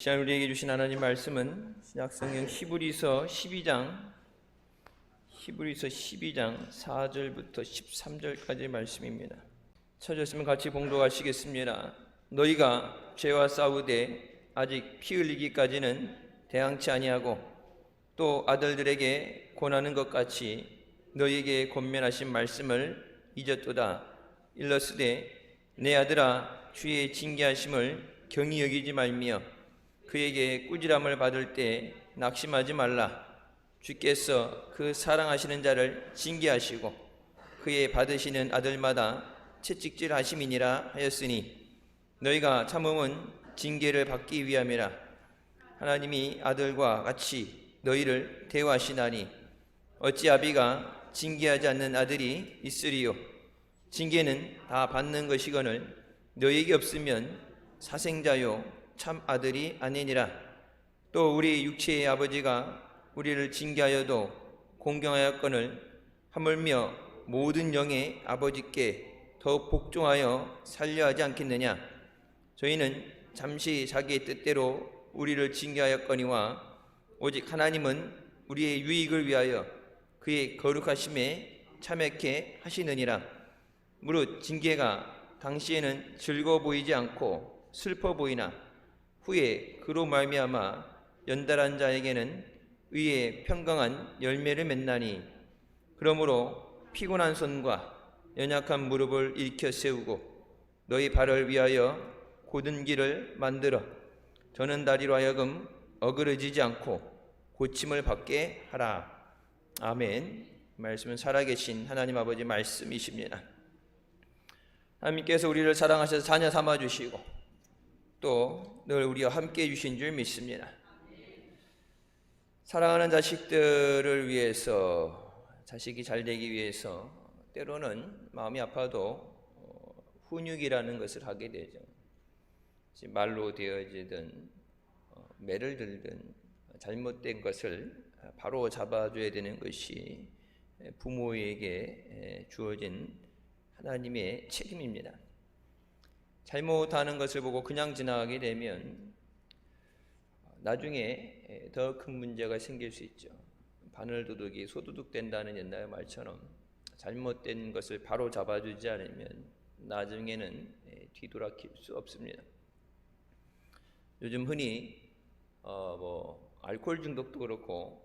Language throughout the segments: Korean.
시간 우리에게 주신 하나님 말씀은 신약성경 히브리서 12장 4절부터 13절까지의 말씀입니다. 찾으셨으면 같이 봉독하시겠습니다. 너희가 죄와 싸우되 아직 피 흘리기까지는 대항치 아니하고 또 아들들에게 권하는 것 같이 너희에게 권면하신 말씀을 잊었도다. 일러스되 내 아들아 주의 징계하심을 경히 여기지 말며 그에게 꾸지람을 받을 때 낙심하지 말라. 주께서 그 사랑하시는 자를 징계하시고 그의 받으시는 아들마다 채찍질 하심이니라 하였으니 너희가 참음은 징계를 받기 위함이라. 하나님이 아들과 같이 너희를 대우하시나니 어찌 아비가 징계하지 않는 아들이 있으리요. 징계는 다 받는 것이거늘 너희에게 없으면 사생자요 참 아들이 아니니라. 또 우리 육체의 아버지가 우리를 징계하여도 공경하였거늘 하물며 모든 영의 아버지께 더 복종하여 살려 하지 않겠느냐. 저희는 잠시 자기의 뜻대로 우리를 징계하였거니와 오직 하나님은 우리의 유익을 위하여 그의 거룩하심에 참여케 하시느니라. 무릇 징계가 당시에는 즐거워 보이지 않고 슬퍼 보이나 후에 그로 말미암아 연달한 자에게는 의의 평강한 열매를 맺나니 그러므로 피곤한 손과 연약한 무릎을 일으켜 세우고 너희 발을 위하여 곧은 길을 만들어 저는 다리로 하여금 어그러지지 않고 고침을 받게 하라. 아멘. 말씀은 살아계신 하나님 아버지 말씀이십니다. 하나님께서 우리를 사랑하셔서 자녀 삼아주시고 또 늘 우리와 함께 해주신 줄 믿습니다. 사랑하는 자식들을 위해서, 자식이 잘 되기 위해서 때로는 마음이 아파도 훈육이라는 것을 하게 되죠. 말로 되어지든 매를 들든 잘못된 것을 바로 잡아줘야 되는 것이 부모에게 주어진 하나님의 책임입니다. 잘못하는 것을 보고 그냥 지나가게 되면 나중에 더 큰 문제가 생길 수 있죠. 바늘도둑이 소도둑 된다는 옛날 말처럼 잘못된 것을 바로 잡아주지 않으면 나중에는 뒤돌아킬 수 없습니다. 요즘 흔히 알코올 중독도 그렇고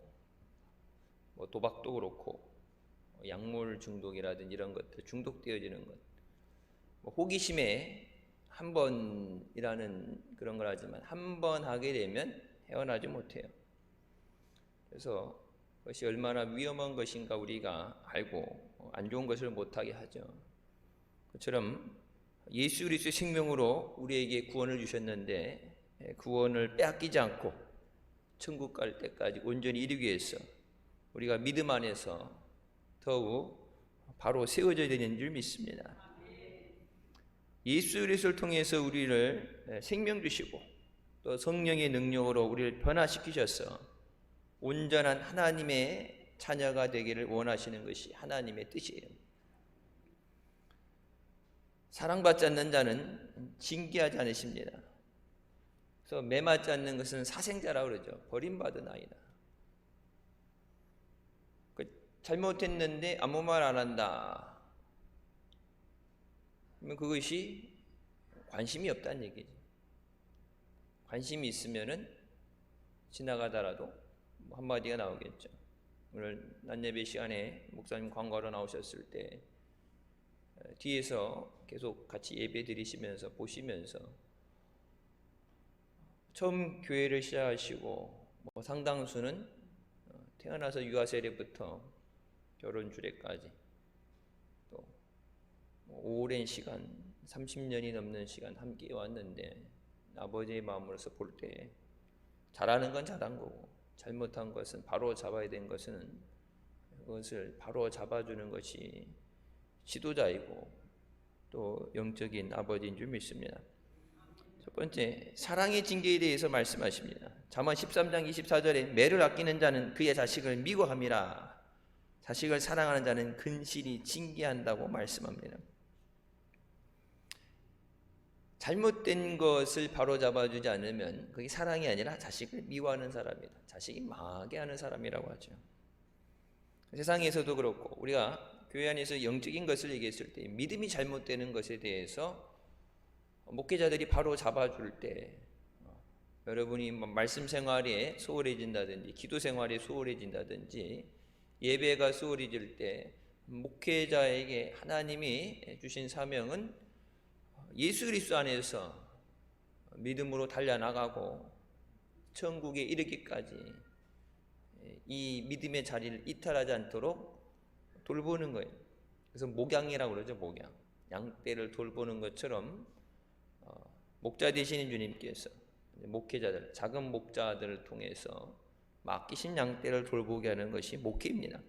도박도 그렇고 약물 중독이라든지 이런 것들 중독되어지는 것, 호기심에 한 번이라는 그런 걸 하지만 한 번 하게 되면 헤어나지 못해요. 그래서 그것이 얼마나 위험한 것인가 우리가 알고 안 좋은 것을 못하게 하죠. 그처럼 예수 그리스도의 생명으로 우리에게 구원을 주셨는데 구원을 빼앗기지 않고 천국 갈 때까지 온전히 이루기 위해서 우리가 믿음 안에서 더욱 바로 세워져야 되는 줄 믿습니다. 예수 그리스도를 통해서 우리를 생명 주시고 또 성령의 능력으로 우리를 변화시키셔서 온전한 하나님의 자녀가 되기를 원하시는 것이 하나님의 뜻이에요. 사랑받지 않는 자는 징계하지 않으십니다. 그래서 매맞지 않는 것은 사생자라고 그러죠. 버림받은 아이다. 잘못했는데 아무 말 안 한다. 그러면 그것이 관심이 없다는 얘기죠. 관심이 있으면은 지나가다라도 한마디가 나오겠죠. 오늘 낮예배 시간에 목사님 광고하러 나오셨을 때 뒤에서 계속 같이 예배 드리시면서 보시면서 처음 교회를 시작하시고 상당수는 태어나서 유아 세례부터 결혼 주례까지 또 오랜 시간 30년이 넘는 시간 함께 왔는데 아버지의 마음으로서 볼 때 잘하는 건 잘한 거고 잘못한 것은 바로 잡아야 되는 것은 그것을 바로 잡아주는 것이 지도자이고 또 영적인 아버지인 줄 믿습니다. 첫 번째, 사랑의 징계에 대해서 말씀하십니다. 잠언 13장 24절에 매를 아끼는 자는 그의 자식을 미워함이라. 자식을 사랑하는 자는 근실히 징계한다고 말씀합니다. 잘못된 것을 바로잡아주지 않으면 그게 사랑이 아니라 자식을 미워하는 사람이다. 자식이 망하게 하는 사람이라고 하죠. 세상에서도 그렇고 우리가 교회 안에서 영적인 것을 얘기했을 때 믿음이 잘못되는 것에 대해서 목회자들이 바로 잡아줄 때 여러분이 말씀 생활에 소홀해진다든지 기도 생활에 소홀해진다든지 예배가 소홀해질 때 목회자에게 하나님이 주신 사명은 예수 그리스도 안에서 믿음으로 달려나가고 천국에 이르기까지 이 믿음의 자리를 이탈하지 않도록 돌보는 거예요. 그래서 목양이라고 그러죠. 목양. 양떼를 돌보는 것처럼 목자 되시는 주님께서 목회자들, 작은 목자들을 통해서 맡기신 양떼를 돌보게 하는 것이 목회입니다.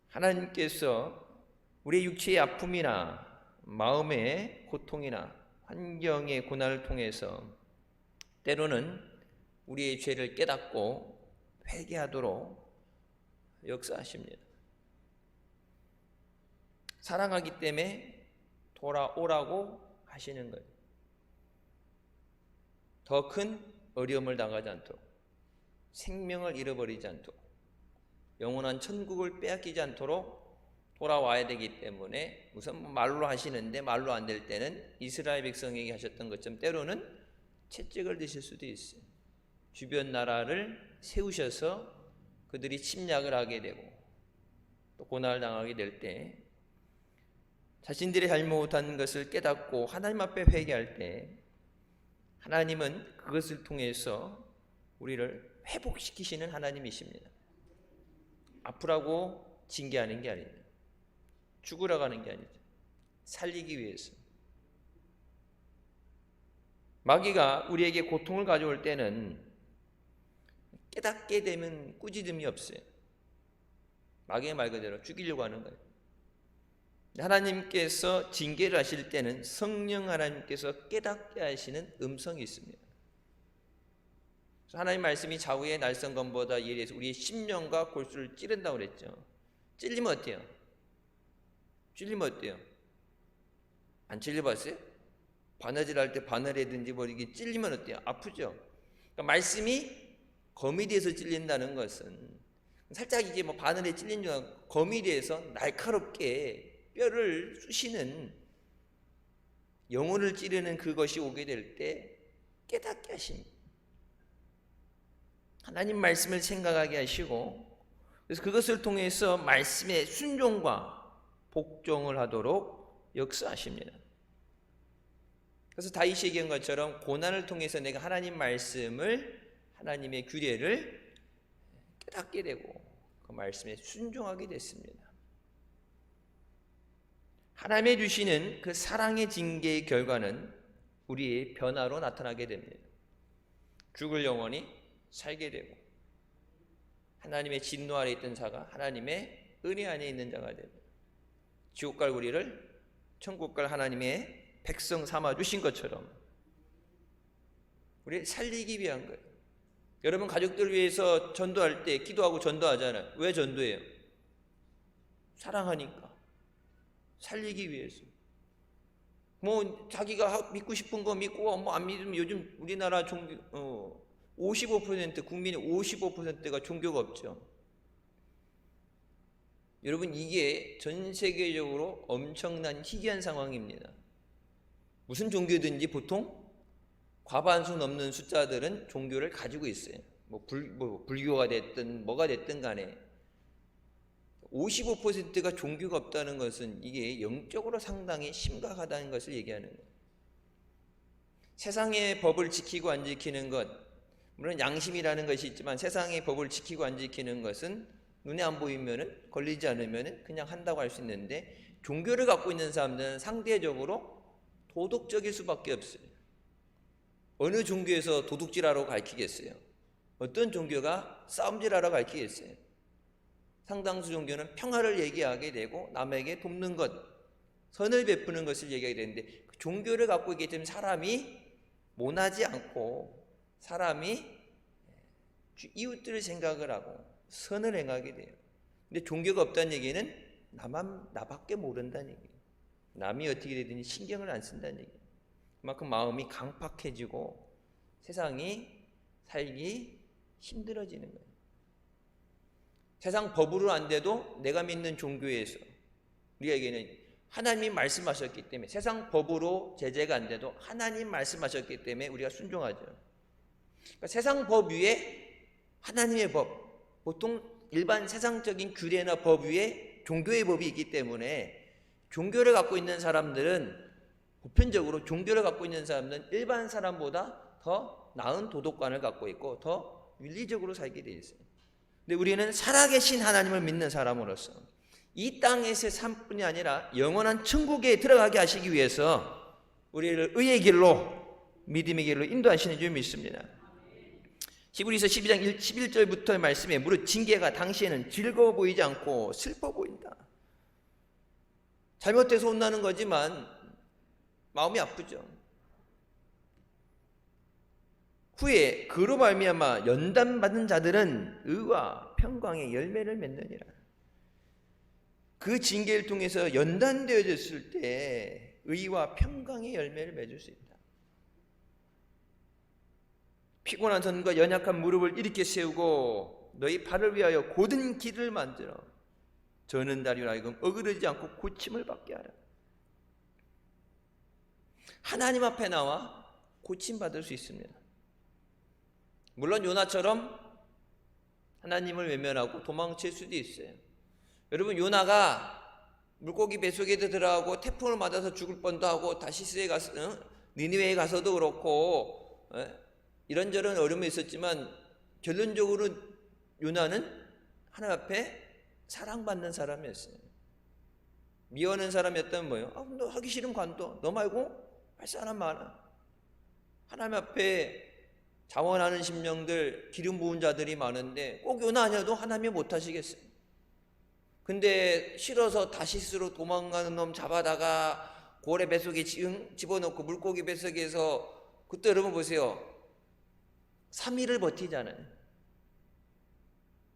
하나님께서 우리의 육체의 아픔이나 마음의 고통이나 환경의 고난을 통해서 때로는 우리의 죄를 깨닫고 회개하도록 역사하십니다. 사랑하기 때문에 돌아오라고 하시는 거예요. 더 큰 어려움을 당하지 않도록, 생명을 잃어버리지 않도록, 영원한 천국을 빼앗기지 않도록 돌아와야 되기 때문에 우선 말로 하시는데 말로 안 될 때는 이스라엘 백성에게 하셨던 것처럼 때로는 채찍을 드실 수도 있어요. 주변 나라를 세우셔서 그들이 침략을 하게 되고 또 고난을 당하게 될 때 자신들이 잘못한 것을 깨닫고 하나님 앞에 회개할 때 하나님은 그것을 통해서 우리를 회복시키시는 하나님이십니다. 아프라고 징계하는 게 아닙니다. 죽으라고 하는 게 아니죠. 살리기 위해서. 마귀가 우리에게 고통을 가져올 때는 깨닫게 되면 꾸짖음이 없어요. 마귀의 말 그대로 죽이려고 하는 거예요. 하나님께서 징계를 하실 때는 성령 하나님께서 깨닫게 하시는 음성이 있습니다. 하나님 말씀이 좌우의 날성검보다 예리해서 우리의 심령과 골수를 찌른다고 그랬죠. 찔리면 어때요? 찔리면 어때요? 안 찔려봤어요? 바느질할 때 바늘이든지 뭐 이게 찔리면 어때요? 아프죠? 그러니까 말씀이 검이 돼서 찔린다는 것은 살짝 이게 뭐 바늘에 찔린 줄 알고 검이 돼서 날카롭게 뼈를 쑤시는 영혼을 찌르는 그것이 오게 될 때 깨닫게 하십니다. 하나님 말씀을 생각하게 하시고 그래서 그것을 통해서 말씀의 순종과 복종을 하도록 역사하십니다. 그래서 다윗이 얘기한 것처럼 고난을 통해서 내가 하나님 말씀을 하나님의 규례를 깨닫게 되고 그 말씀에 순종하게 됐습니다. 하나님의 주시는 그 사랑의 징계의 결과는 우리의 변화로 나타나게 됩니다. 죽을 영혼이 살게 되고 하나님의 진노 아래 있던 자가 하나님의 은혜 안에 있는 자가 됩니다. 지옥 갈 우리를 천국 갈 하나님의 백성 삼아 주신 것처럼 우리 살리기 위한 거예요. 여러분 가족들 위해서 전도할 때 기도하고 전도하잖아요. 왜 전도해요? 사랑하니까. 살리기 위해서. 뭐 자기가 믿고 싶은 거 믿고 뭐 안 믿으면 요즘 우리나라 종교 55% 국민의 55%가 종교가 없죠. 여러분 이게 전 세계적으로 엄청난 희귀한 상황입니다. 무슨 종교든지 보통 과반수 넘는 숫자들은 종교를 가지고 있어요. 뭐 불교가 됐든 뭐가 됐든 간에 55%가 종교가 없다는 것은 이게 영적으로 상당히 심각하다는 것을 얘기하는 거예요. 세상의 법을 지키고 안 지키는 것, 물론 양심이라는 것이 있지만 세상의 법을 지키고 안 지키는 것은 눈에 안 보이면은 걸리지 않으면은 그냥 한다고 할 수 있는데 종교를 갖고 있는 사람들은 상대적으로 도덕적일 수밖에 없어요. 어느 종교에서 도둑질하러 가르치겠어요? 어떤 종교가 싸움질하러 가르치겠어요? 상당수 종교는 평화를 얘기하게 되고 남에게 돕는 것, 선을 베푸는 것을 얘기하게 되는데 그 종교를 갖고 있기 때문에 사람이 모나지 않고 사람이 이웃들을 생각을 하고 선을 행하게 돼요. 근데 종교가 없다는 얘기는 나밖에 모른다는 얘기예요. 남이 어떻게 되든지 신경을 안 쓴다는 얘기예요. 그만큼 마음이 강팍해지고 세상이 살기 힘들어지는 거예요. 세상 법으로 안 돼도 내가 믿는 종교에서 우리에게는 하나님이 말씀하셨기 때문에, 세상 법으로 제재가 안 돼도 하나님 말씀하셨기 때문에 우리가 순종하죠. 그러니까 세상 법 위에 하나님의 법, 보통 일반 세상적인 규례나 법 위에 종교의 법이 있기 때문에 종교를 갖고 있는 사람들은, 보편적으로 종교를 갖고 있는 사람들은 일반 사람보다 더 나은 도덕관을 갖고 있고 더 윤리적으로 살게 돼 있어요. 근데 우리는 살아계신 하나님을 믿는 사람으로서 이 땅에서의 삶뿐이 아니라 영원한 천국에 들어가게 하시기 위해서 우리를 의의 길로, 믿음의 길로 인도하시는 줄 믿습니다. 히브리서 12장 11절부터의 말씀에 무릇 징계가 당시에는 즐거워 보이지 않고 슬퍼 보인다. 잘못해서 혼나는 거지만 마음이 아프죠. 후에 그로 말미암아 연단받은 자들은 의와 평강의 열매를 맺느니라. 그 징계를 통해서 연단되어졌을 때 의와 평강의 열매를 맺을 수 있다. 피곤한 손과 연약한 무릎을 일으켜 세우고 너희 발을 위하여 곧은 길을 만들어 저는 다리로 하여금 어그러지지 않고 고침을 받게 하라. 하나님 앞에 나와 고침받을 수 있습니다. 물론 요나처럼 하나님을 외면하고 도망칠 수도 있어요. 여러분, 요나가 물고기 뱃속에도 들어가고 태풍을 맞아서 죽을 뻔도 하고 다시스에 가서, 니느웨에 가서도 그렇고 이런저런 어려움이 있었지만 결론적으로 요나는 하나님 앞에 사랑받는 사람이었어요. 미워하는 사람이었다면 뭐예요? 너 하기 싫으면 관둬. 너 말고 할 사람 많아. 하나님 앞에 자원하는 심령들, 기름 부은 자들이 많은데 꼭 요나 아니어도 하나님이 못하시겠어요. 근데 싫어서 다시스로 도망가는 놈 잡아다가 고래 뱃속에 집어넣고 물고기 뱃속에서, 그때 여러분 보세요. 3일을 버티잖아요.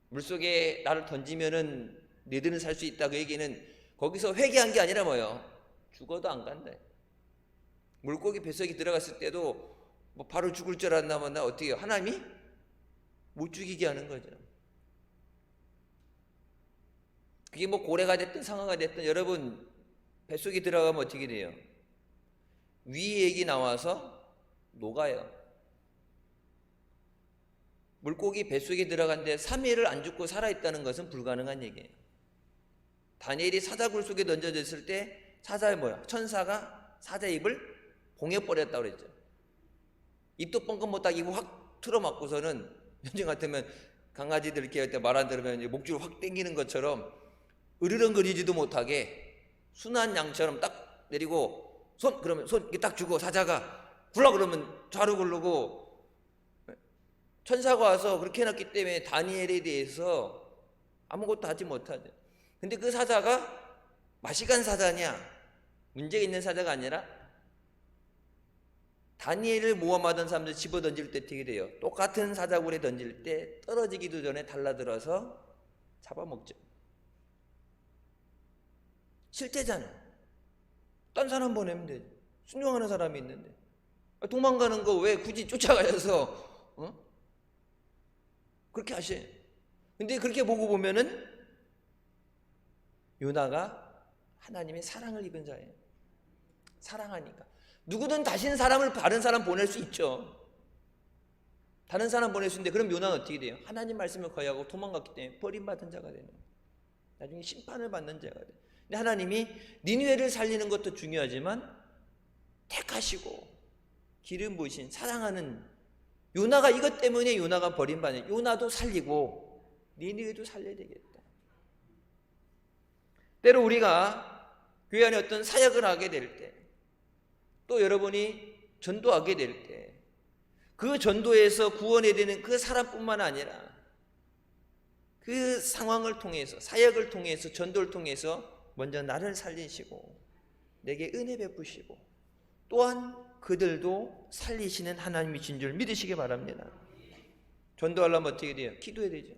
물속에 나를 던지면은 너희들은 살 수 있다. 그 얘기는 거기서 회개한 게 아니라 뭐예요? 죽어도 안 간다. 물고기 뱃속에 들어갔을 때도 뭐 바로 죽을 줄 알았나면 나 어떻게 해요? 하나님이 못 죽이게 하는 거죠. 그게 뭐 고래가 됐든 상어가 됐든 여러분 뱃속에 들어가면 어떻게 돼요? 위액이 나와서 녹아요. 물고기 뱃속에 들어간데 3일을 안 죽고 살아있다는 것은 불가능한 얘기예요. 다니엘이 사자굴 속에 던져졌을 때 사자의 뭐야? 천사가 사자 입을 봉해버렸다고 그랬죠. 입도 뻥끗 못하게 입을 확 틀어막고서는, 현재 같으면 강아지들 이렇게 할 때 말 안 들으면 목줄을 확 당기는 것처럼 으르렁거리지도 못하게 순한 양처럼 딱 내리고, 손 그러면 손 이렇게 딱 주고, 사자가 굴러 그러면 좌로 굴르고, 천사가 와서 그렇게 해놨기 때문에 다니엘에 대해서 아무것도 하지 못하죠. 근데 그 사자가 마시간 사자냐, 문제가 있는 사자가 아니라 다니엘을 모함하던 사람들 집어 던질 때 어떻게 돼요? 똑같은 사자굴에 던질 때 떨어지기도 전에 달라들어서 잡아먹죠. 실제잖아요. 딴 사람 보내면 되지. 순종하는 사람이 있는데 도망가는 거 왜 굳이 쫓아가셔서 그렇게 하셔요. 근데 그렇게 보고 보면은 요나가 하나님의 사랑을 입은 자예요. 사랑하니까. 누구든 다른 사람을 다른 사람 보낼 수 있죠. 다른 사람 보낼 수 있는데 그럼 요나는 어떻게 돼요? 하나님 말씀을 거역하고 도망갔기 때문에 버림받은 자가 되는 거예요. 나중에 심판을 받는 자가 돼요. 근데 하나님이 니느웨를 살리는 것도 중요하지만 택하시고 기름 부으신 사랑하는 요나가, 이것 때문에 요나가 버림받는, 요나도 살리고 니느웨도 살려야 되겠다. 때로 우리가 교회 안에 어떤 사역을 하게 될 때, 또 여러분이 전도하게 될 때, 그 전도에서 구원해야 되는 그 사람뿐만 아니라 그 상황을 통해서, 사역을 통해서, 전도를 통해서 먼저 나를 살리시고 내게 은혜 베푸시고 또한 그들도 살리시는 하나님이신 줄 믿으시기 바랍니다. 전도하려면 어떻게 돼요? 기도해야 되죠.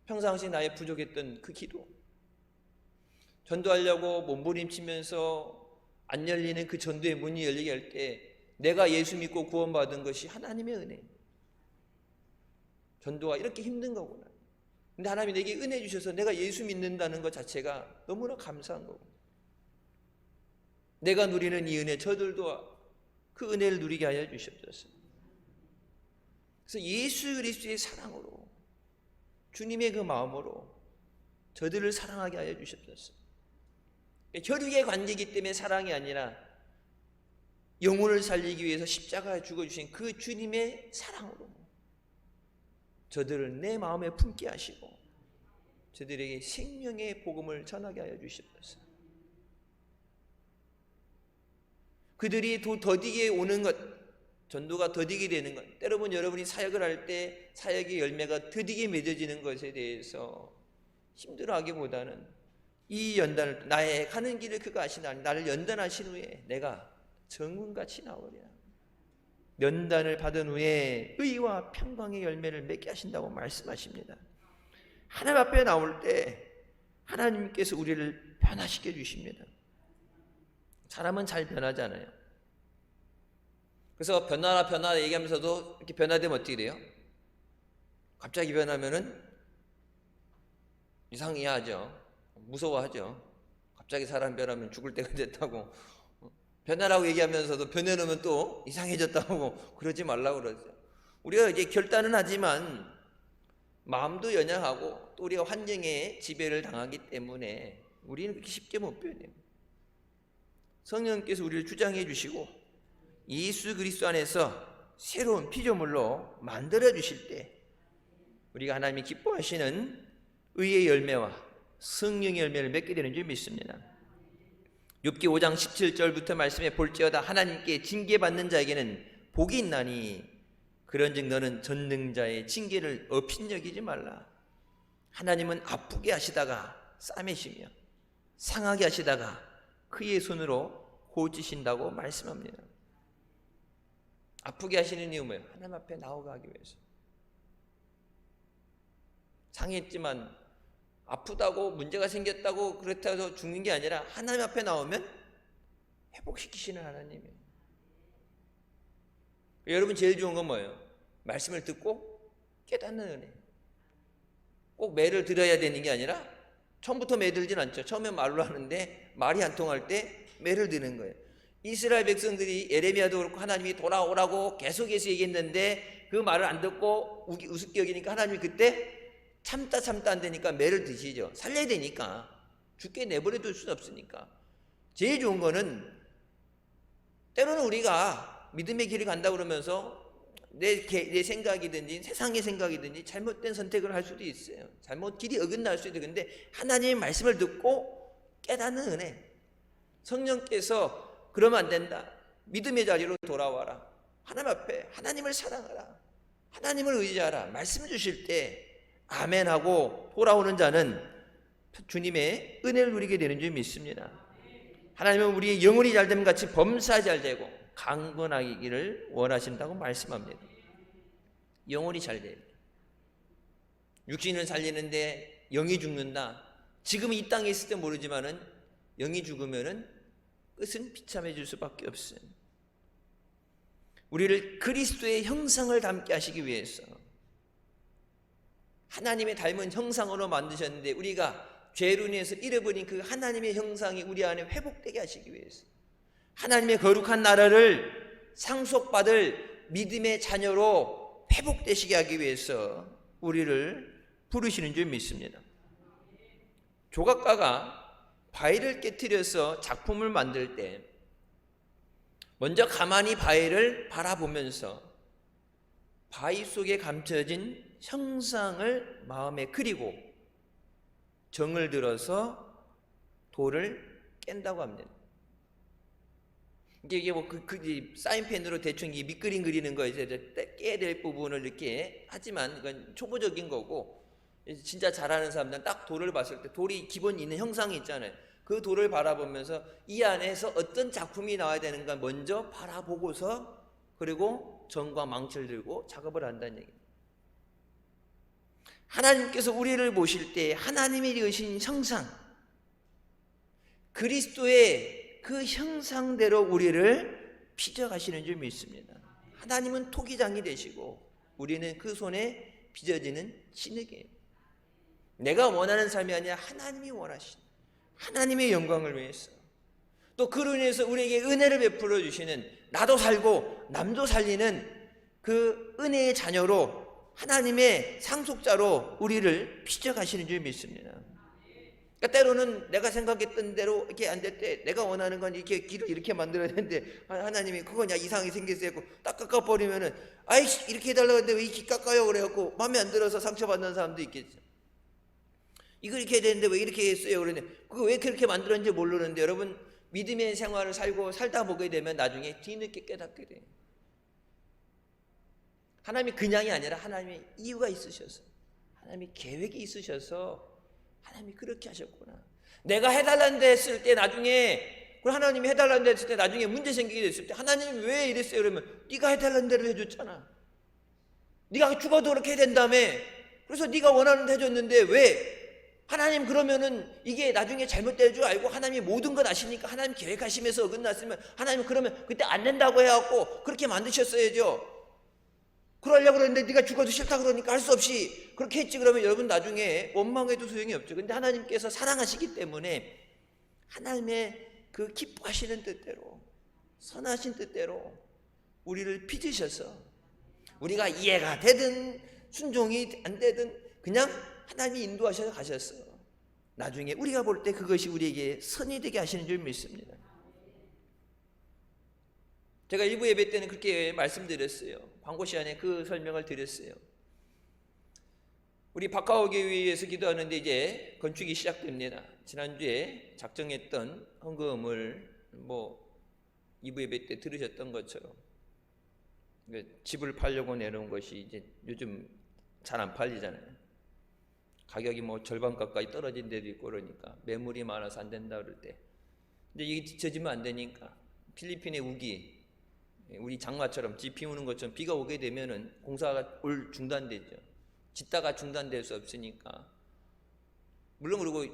평상시 나의 부족했던 그 기도, 전도하려고 몸부림치면서 안 열리는 그 전도의 문이 열리게 할 때 내가 예수 믿고 구원받은 것이 하나님의 은혜. 전도가 이렇게 힘든 거구나. 근데 하나님이 내게 은혜 주셔서 내가 예수 믿는다는 것 자체가 너무나 감사한 거고, 내가 누리는 이 은혜 저들도 그 은혜를 누리게 하여 주시옵소서. 그래서 예수 그리스도의 사랑으로, 주님의 그 마음으로 저들을 사랑하게 하여 주시옵소서. 혈육의 관계이기 때문에 사랑이 아니라 영혼을 살리기 위해서 십자가에 죽어주신 그 주님의 사랑으로 저들을 내 마음에 품게 하시고 저들에게 생명의 복음을 전하게 하여 주시옵소서. 그들이 더디게 오는 것, 전도가 더디게 되는 것, 때로는 여러분이 사역을 할 때 사역의 열매가 더디게 맺어지는 것에 대해서 힘들어하기보다는 이 연단을, 나의 가는 길을 그가 아시나니 나를 연단하신 후에 내가 정금같이 나오리라. 연단을 받은 후에 의와 평강의 열매를 맺게 하신다고 말씀하십니다. 하나님 앞에 나올 때 하나님께서 우리를 변화시켜 주십니다. 사람은 잘 변하잖아요. 그래서 변화라 얘기하면서도 이렇게 변화되면 어떻게 돼요? 갑자기 변하면은 이상해하죠. 무서워하죠. 갑자기 사람 변하면 죽을 때가 됐다고, 변화라고 얘기하면서도 변해놓으면 또 이상해졌다고 그러지 말라고 그러죠. 우리가 이제 결단은 하지만 마음도 연약하고 또 우리가 환경에 지배를 당하기 때문에 우리는 그렇게 쉽게 못 변해요. 성령께서 우리를 주장해 주시고 예수 그리스도 안에서 새로운 피조물로 만들어 주실 때 우리가 하나님이 기뻐하시는 의의 열매와 성령의 열매를 맺게 되는 줄 믿습니다. 욥기 5장 17절부터 말씀에 볼지어다 하나님께 징계받는 자에게는 복이 있나니 그런즉 너는 전능자의 징계를 업신여기지 말라. 하나님은 아프게 하시다가 싸매시며 상하게 하시다가 그의 손으로 고치신다고 말씀합니다. 아프게 하시는 이유 뭐예요? 하나님 앞에 나아가기 위해서. 상했지만 아프다고 문제가 생겼다고 그렇다고 해서 죽는 게 아니라 하나님 앞에 나오면 회복시키시는 하나님이에요. 여러분 제일 좋은 건 뭐예요? 말씀을 듣고 깨닫는 은혜. 꼭 매를 들어야 되는 게 아니라 처음부터 매 들진 않죠. 처음에 말로 하는데 말이 안 통할 때 매를 드는 거예요. 이스라엘 백성들이 예레미야도 그렇고 하나님이 돌아오라고 계속해서 얘기했는데 그 말을 안 듣고 우습게 여기니까 하나님이 그때 참다 안 되니까 매를 드시죠. 살려야 되니까. 죽게 내버려 둘 수는 없으니까. 제일 좋은 거는 때로는 우리가 믿음의 길을 간다 그러면서 내 생각이든지 세상의 생각이든지 잘못된 선택을 할 수도 있어요. 길이 어긋날 수도 있어요. 근데 하나님의 말씀을 듣고 깨닫는 은혜. 성령께서 그러면 안 된다. 믿음의 자리로 돌아와라. 하나님 앞에 하나님을 사랑하라. 하나님을 의지하라. 말씀 주실 때 아멘하고 돌아오는 자는 주님의 은혜를 누리게 되는 줄 믿습니다. 하나님은 우리의 영혼이 잘됨 같이 범사 잘 되고 강건하기를 원하신다고 말씀합니다. 영혼이 잘 돼요. 육신을 살리는데 영이 죽는다. 지금 이 땅에 있을 때 모르지만은 영이 죽으면은 끝은 비참해질 수밖에 없어요. 우리를 그리스도의 형상을 닮게 하시기 위해서 하나님의 닮은 형상으로 만드셨는데 우리가 죄로 인해서 잃어버린 그 하나님의 형상이 우리 안에 회복되게 하시기 위해서 하나님의 거룩한 나라를 상속받을 믿음의 자녀로 회복되시게 하기 위해서 우리를 부르시는 줄 믿습니다. 조각가가 바위를 깨트려서 작품을 만들 때 먼저 가만히 바위를 바라보면서 바위 속에 감춰진 형상을 마음에 그리고 정을 들어서 돌을 깬다고 합니다. 이게 뭐 사인펜으로 대충 이 밑그림 그리는 거 이제 깨야 될 부분을 이렇게 하지만 이건 초보적인 거고 진짜 잘하는 사람들은 딱 돌을 봤을 때 돌이 기본 있는 형상이 있잖아요. 그 돌을 바라보면서 이 안에서 어떤 작품이 나와야 되는가 먼저 바라보고서 그리고 정과 망치를 들고 작업을 한다는 얘기입니다. 하나님께서 우리를 보실 때 하나님이 지으신 형상, 그리스도의 그 형상대로 우리를 빚어가시는 줄 믿습니다. 하나님은 토기장이 되시고 우리는 그 손에 빚어지는 진흙이에요. 내가 원하는 삶이 아니라 하나님이 원하신 하나님의 영광을 위해서, 또 그로 인해서 우리에게 은혜를 베풀어 주시는, 나도 살고 남도 살리는 그 은혜의 자녀로, 하나님의 상속자로 우리를 빚어가시는 줄 믿습니다. 그러니까 때로는 내가 생각했던 대로 이렇게 안 될 때, 내가 원하는 건 이렇게 길을 이렇게 만들어야 되는데 하나님이 그건 야 이상하게 생겼어 했고 딱 깎아버리면은 아이씨 이렇게 해달라고 했는데 왜 이렇게 깎아요 그래갖고 마음에 안 들어서 상처받는 사람도 있겠죠. 이걸 이렇게 해야 되는데 왜 이렇게 했어요 그러는데 그거 왜 그렇게 만들었는지 모르는데, 여러분 믿음의 생활을 살다 보게 되면 나중에 뒤늦게 깨닫게 돼요. 하나님이 그냥이 아니라 하나님의 이유가 있으셔서, 하나님의 계획이 있으셔서 하나님이 그렇게 하셨구나. 내가 해달라는 데 했을 때 나중에, 하나님이 해달라는 데 했을 때 나중에 문제 생기게 됐을 때 하나님이 왜 이랬어요 그러면 네가 해달라는 대로 해줬잖아. 네가 죽어도 그렇게 해야 된다며. 그래서 네가 원하는 데 해줬는데 왜? 하나님 그러면은 이게 나중에 잘못될 줄 알고 하나님이 모든 걸 아시니까 하나님 계획하시면서 어긋났으면 하나님 그러면 그때 안 된다고 해갖고 그렇게 만드셨어야죠. 그러려고 그랬는데 네가 죽어도 싫다 그러니까 할 수 없이 그렇게 했지. 그러면 여러분 나중에 원망해도 소용이 없죠. 근데 하나님께서 사랑하시기 때문에 하나님의 그 기뻐하시는 뜻대로, 선하신 뜻대로 우리를 빚으셔서, 우리가 이해가 되든 순종이 안 되든 그냥 하나님이 인도하셔서 가셨어요. 나중에 우리가 볼 때 그것이 우리에게 선이 되게 하시는 줄 믿습니다. 제가 일부 예배 때는 그렇게 말씀드렸어요. 광고 시간에 그 설명을 드렸어요. 우리 박하오 교회에서 기도하는데 이제 건축이 시작됩니다. 지난주에 작정했던 헌금을 이부 예배 때 들으셨던 것처럼 집을 팔려고 내놓은 것이 이제 요즘 잘 안 팔리잖아요. 가격이 절반 가까이 떨어진 데도 있고 그러니까 매물이 많아서 안 된다 그럴 때, 근데 이게 뒤처지면 안 되니까 필리핀의 우기, 우리 장마처럼 집 비우는 것처럼 비가 오게 되면은 공사가 중단되죠. 짓다가 중단될 수 없으니까. 물론 그리고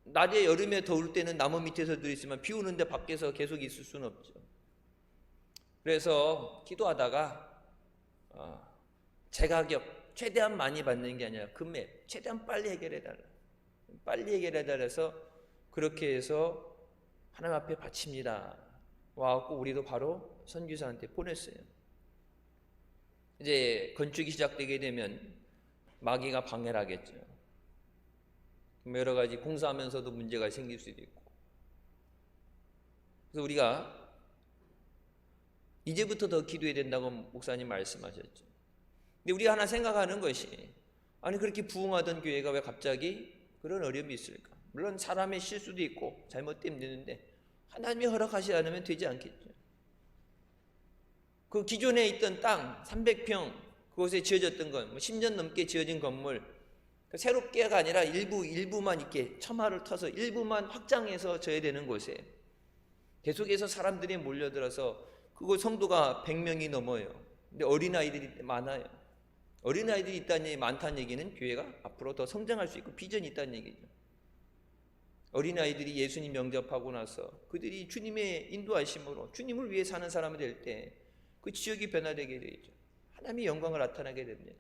낮에 여름에 더울 때는 나무 밑에서 들있으면 비 오는데 밖에서 계속 있을 수는 없죠. 그래서 기도하다가 제 가격 최대한 많이 받는 게 아니라 금액 최대한 빨리 해결해달라, 빨리 해결해달라서 그렇게 해서 하나님 앞에 바칩니다. 와갖고 우리도 바로 선교사한테 보냈어요. 이제 건축이 시작되게 되면 마귀가 방해를 하겠죠. 여러 가지 공사하면서도 문제가 생길 수도 있고. 그래서 우리가 이제부터 더 기도해야 된다고 목사님 말씀하셨죠. 근데 우리가 하나 생각하는 것이, 아니 그렇게 부흥하던 교회가 왜 갑자기 그런 어려움이 있을까? 물론 사람의 실수도 있고 잘못되면 되는데 하나님이 허락하지 않으면 되지 않겠죠. 그 기존에 있던 땅 300평 그곳에 지어졌던 건 10년 넘게 지어진 건물, 새롭게가 아니라 일부만 이렇게 처마를 터서 일부만 확장해서 져야 되는 곳에 계속해서 사람들이 몰려들어서 그곳 성도가 100명이 넘어요. 근데 어린아이들이 많아요. 어린아이들이 있다는 많다는 얘기는 교회가 앞으로 더 성장할 수 있고 비전이 있다는 얘기죠. 어린아이들이 예수님 영접하고 나서 그들이 주님의 인도하심으로 주님을 위해 사는 사람이 될 때 그 지역이 변화되게 되죠. 하나님의 영광을 나타나게 됩니다.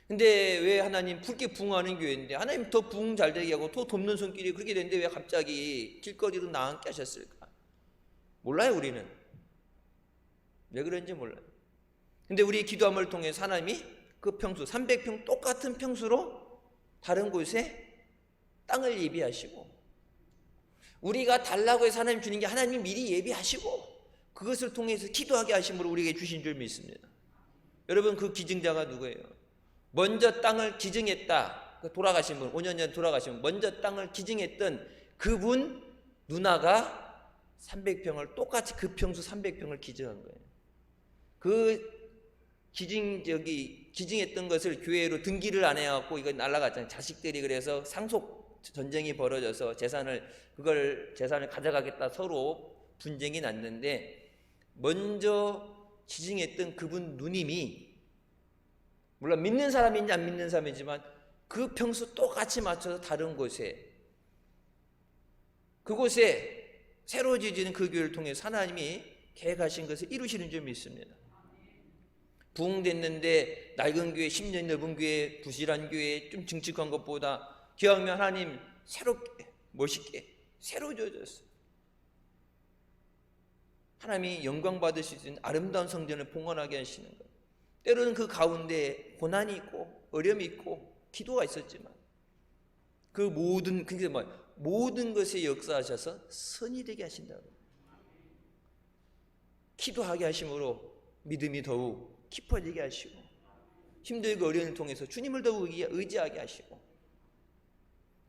근데 왜 하나님 그렇게 부흥하는 교회인데 하나님 더 부흥 잘 되게 하고 더 돕는 손길이 그렇게 되는데 왜 갑자기 길거리로 나와 함께 하셨을까? 몰라요. 우리는 왜 그런지 몰라요. 근데 우리 기도함을 통해서 하나님이 그 평수 300평 똑같은 평수로 다른 곳에 땅을 예비하시고, 우리가 달라고 해서 하나님 주는 게 하나님이 미리 예비하시고 그것을 통해서 기도하게 하심으로 우리에게 주신 줄 믿습니다. 여러분 그 기증자가 누구예요? 먼저 땅을 기증했다, 돌아가신 분, 5년 전에 돌아가신 분, 먼저 땅을 기증했던 그분 누나가 300평을 똑같이 그 평수 300평을 기증한 거예요. 그 기증했던 것을 교회로 등기를 안 해갖고 이거 날라갔잖아요. 자식들이 그래서 상속 전쟁이 벌어져서 재산을 가져가겠다 서로 분쟁이 났는데, 먼저 기증했던 그분 누님이, 물론 믿는 사람인지 안 믿는 사람이지만 그 평수 똑같이 맞춰서 다른 곳에, 그곳에 새로 지어지는 그 교회를 통해서 하나님이 계획하신 것을 이루시는 줄 믿습니다. 부흥됐는데 낡은 교회, 10년 넓은 교회, 부실한 교회, 좀 증축한 것보다 기왕이면 하나님 새롭게, 멋있게 새로 지어졌어요. 하나님이 영광 받으실 수 있는 아름다운 성전을 봉헌하게 하시는 것. 때로는 그 가운데 고난이 있고 어려움이 있고 기도가 있었지만 그 모든, 그게 모든 것에 역사하셔서 선이 되게 하신다고. 기도하게 하심으로 믿음이 더욱 깊어지게 하시고 힘들고 어려움을 통해서 주님을 더욱 의지하게 하시고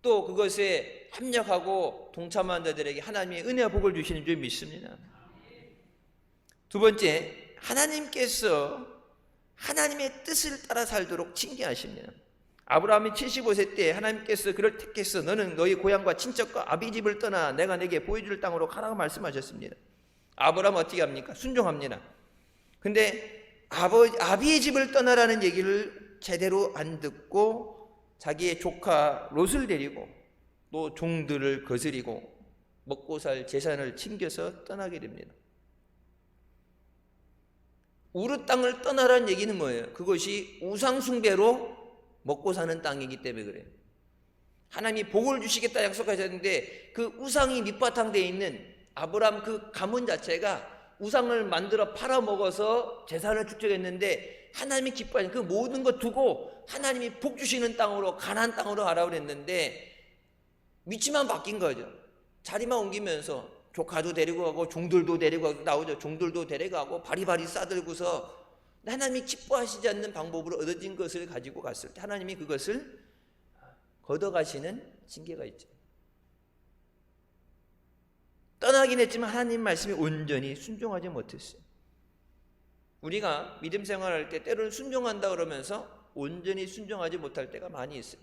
또 그것에 합력하고 동참한 자들에게 하나님의 은혜와 복을 주시는 줄 믿습니다. 두 번째, 하나님께서 하나님의 뜻을 따라 살도록 징계하십니다. 아브라함이 75세 때 하나님께서 그를 택해서 너는 너희 고향과 친척과 아비 집을 떠나 내가 내게 보여줄 땅으로 가라고 말씀하셨습니다. 아브라함은 어떻게 합니까? 순종합니다. 근데 아비의 집을 떠나라는 얘기를 제대로 안 듣고 자기의 조카 롯을 데리고 또 종들을 거스리고 먹고 살 재산을 챙겨서 떠나게 됩니다. 우르 땅을 떠나라는 얘기는 뭐예요? 그것이 우상 숭배로 먹고 사는 땅이기 때문에 그래요. 하나님이 복을 주시겠다 약속하셨는데 그 우상이 밑바탕되어 있는 아브라함 그 가문 자체가 우상을 만들어 팔아먹어서 재산을 축적했는데 하나님이 기뻐하는 그 모든 것 두고 하나님이 복 주시는 땅으로 가나안 땅으로 가라고 그랬는데 위치만 바뀐 거죠. 자리만 옮기면서 조카도 데리고 가고 종들도 데리고 가고 나오죠. 종들도 데려가고 바리바리 싸들고서 하나님이 기뻐하시지 않는 방법으로 얻어진 것을 가지고 갔을 때 하나님이 그것을 걷어가시는 징계가 있죠. 떠나긴 했지만 하나님 말씀에 온전히 순종하지 못했어요. 우리가 믿음 생활할 때 때로는 순종한다 그러면서 온전히 순종하지 못할 때가 많이 있어요.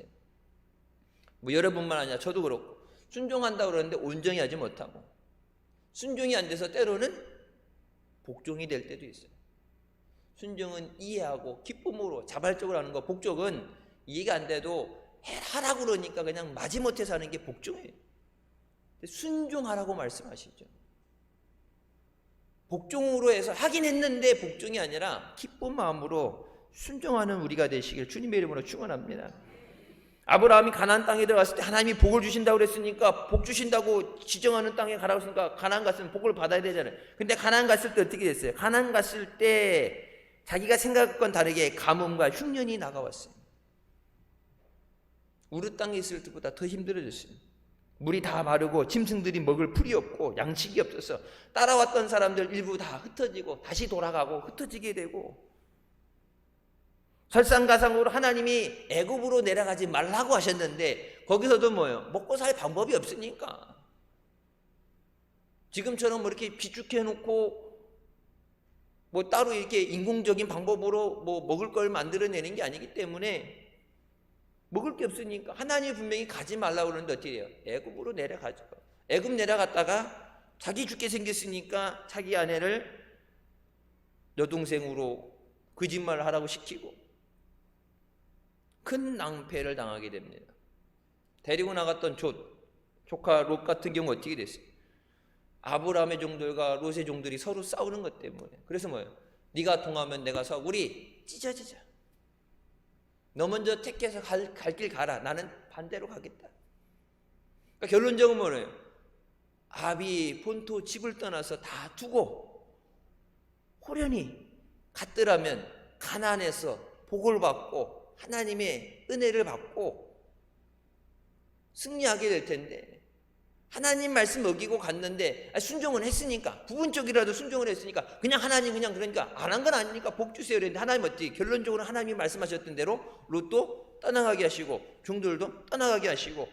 뭐 여러분만 아니라 저도 그렇고 순종한다 그러는데 온전히 하지 못하고 순종이 안 돼서 때로는 복종이 될 때도 있어요. 순종은 이해하고 기쁨으로 자발적으로 하는 거, 복종은 이해가 안 돼도 하라고 그러니까 그냥 마지못해서 하는 게 복종이에요. 순종하라고 말씀하시죠. 복종으로 해서 하긴 했는데 복종이 아니라 기쁜 마음으로 순종하는 우리가 되시길 주님의 이름으로 축원합니다. 아브라함이 가나안 땅에 들어갔을 때 하나님이 복을 주신다고 그랬으니까 복 주신다고 지정하는 땅에 가라고 했으니까 가나안 갔으면 복을 받아야 되잖아요. 근데 가나안 갔을 때 어떻게 됐어요? 가나안 갔을 때 자기가 생각했건 다르게 가뭄과 흉년이 나가왔어요. 우르 땅에 있을 때보다 더 힘들어졌어요. 물이 다 마르고 짐승들이 먹을 풀이 없고 양식이 없어서 따라왔던 사람들 일부 다 흩어지고 다시 돌아가고 흩어지게 되고 설상가상으로 하나님이 애굽으로 내려가지 말라고 하셨는데 거기서도 뭐예요? 먹고 살 방법이 없으니까 지금처럼 뭐 이렇게 비축해 놓고 뭐 따로 이렇게 인공적인 방법으로 뭐 먹을 걸 만들어내는 게 아니기 때문에 먹을 게 없으니까 하나님이 분명히 가지 말라고 그러는데 어떻게 해요? 애굽으로 내려가죠. 애굽 내려갔다가 자기 죽게 생겼으니까 자기 아내를 여동생으로 거짓말을 하라고 시키고 큰 낭패를 당하게 됩니다. 데리고 나갔던 조카 롯 같은 경우 어떻게 됐어요? 아브라함의 종들과 롯의 종들이 서로 싸우는 것 때문에. 그래서 뭐예요? 네가 통하면 내가 서 우리 찢어지자. 너 먼저 택해서 갈 길 가라. 나는 반대로 가겠다. 그러니까 결론적으로 뭐예요? 아비 본토 집을 떠나서 다 두고 호련히 갔더라면 가나안에서 복을 받고 하나님의 은혜를 받고 승리하게 될 텐데 하나님 말씀 어기고 갔는데 순종은 했으니까 부분적이라도 순종을 했으니까 그냥 하나님 그냥 그러니까 안 한 건 아니니까 복 주세요 그랬는데 하나님 어떻게 결론적으로 하나님이 말씀하셨던 대로 롯도 떠나가게 하시고 종들도 떠나가게 하시고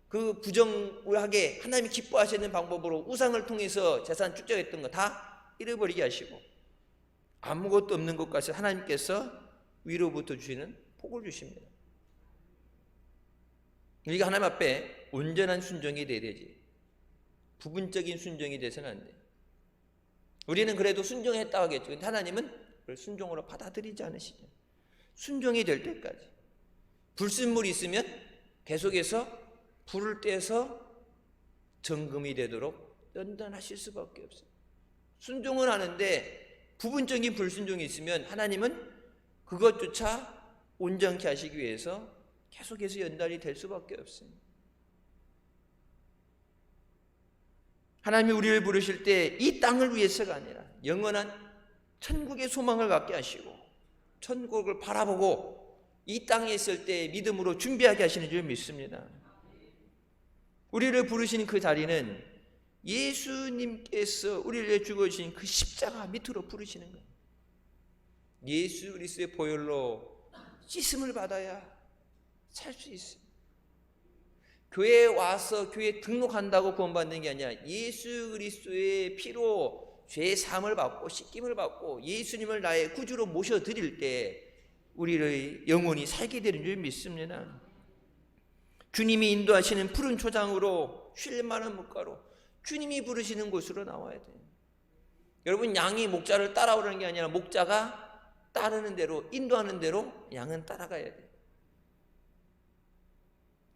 그 부정하게 하나님이 기뻐하시는 방법으로 우상을 통해서 재산 축적했던 거 다 잃어버리게 하시고 아무것도 없는 것 같이 하나님께서 위로부터 주시는 복을 주십니다. 우리가 하나님 앞에 온전한 순종이 돼야 되지 부분적인 순종이 돼서는 안 돼. 우리는 그래도 순종했다고 하겠죠. 근데 하나님은 그걸 순종으로 받아들이지 않으시죠. 순종이 될 때까지 불순물이 있으면 계속해서 불을 떼서 정금이 되도록 연단하실 수밖에 없어요. 순종은 하는데 부분적인 불순종이 있으면 하나님은 그것조차 온전케 하시기 위해서 계속해서 연단이 될 수밖에 없어요. 하나님이 우리를 부르실 때 이 땅을 위해서가 아니라 영원한 천국의 소망을 갖게 하시고 천국을 바라보고 이 땅에 있을 때 믿음으로 준비하게 하시는 줄 믿습니다. 우리를 부르신 그 자리는 예수님께서 우리를 죽어주신 그 십자가 밑으로 부르시는 거예요. 예수 그리스도의 보혈로 씻음을 받아야 살 수 있어요. 교회에 와서 교회에 등록한다고 구원받는 게 아니라 예수 그리스도의 피로 죄의 사함을 받고 씻김을 받고 예수님을 나의 구주로 모셔드릴 때 우리의 영혼이 살게 되는 줄 믿습니다. 주님이 인도하시는 푸른 초장으로 쉴 만한 물가로 주님이 부르시는 곳으로 나와야 돼요. 여러분, 양이 목자를 따라오라는 게 아니라 목자가 따르는 대로, 인도하는 대로 양은 따라가야 돼요.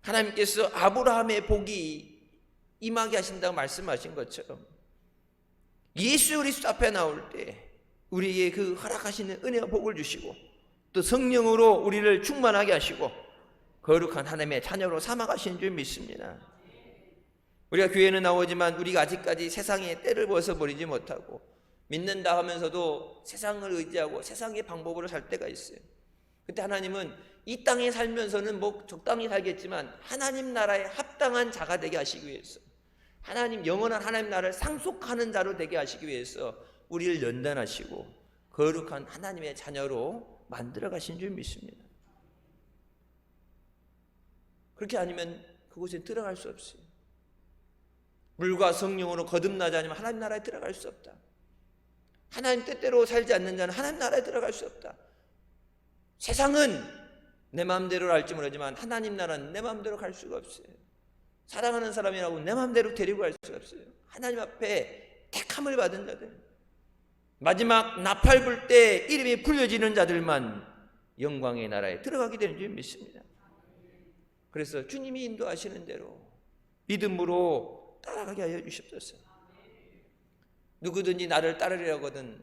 하나님께서 아브라함의 복이 임하게 하신다고 말씀하신 것처럼 예수 그리스도 앞에 나올 때 우리에게 그 허락하시는 은혜와 복을 주시고 또 성령으로 우리를 충만하게 하시고 거룩한 하나님의 자녀로 삼아가시는 줄 믿습니다. 우리가 교회는 나오지만 우리가 아직까지 세상의 때를 벗어버리지 못하고 믿는다 하면서도 세상을 의지하고 세상의 방법으로 살 때가 있어요. 그때 하나님은 이 땅에 살면서는 뭐 적당히 살겠지만 하나님 나라에 합당한 자가 되게 하시기 위해서, 하나님 영원한 하나님 나라를 상속하는 자로 되게 하시기 위해서 우리를 연단하시고 거룩한 하나님의 자녀로 만들어 가신 줄 믿습니다. 그렇게 아니면 그곳에 들어갈 수 없어요. 물과 성령으로 거듭나지 않으면 하나님 나라에 들어갈 수 없다. 하나님 뜻대로 살지 않는 자는 하나님 나라에 들어갈 수 없다. 세상은 내 마음대로 알지 모르지만 하나님 나라는 내 마음대로 갈 수가 없어요. 사랑하는 사람이라고 내 마음대로 데리고 갈 수가 없어요. 하나님 앞에 택함을 받은 자들, 마지막 나팔 불 때 이름이 불려지는 자들만 영광의 나라에 들어가게 되는 줄 믿습니다. 그래서 주님이 인도하시는 대로 믿음으로 따라가게 하여 주시옵소서. 누구든지 나를 따르려거든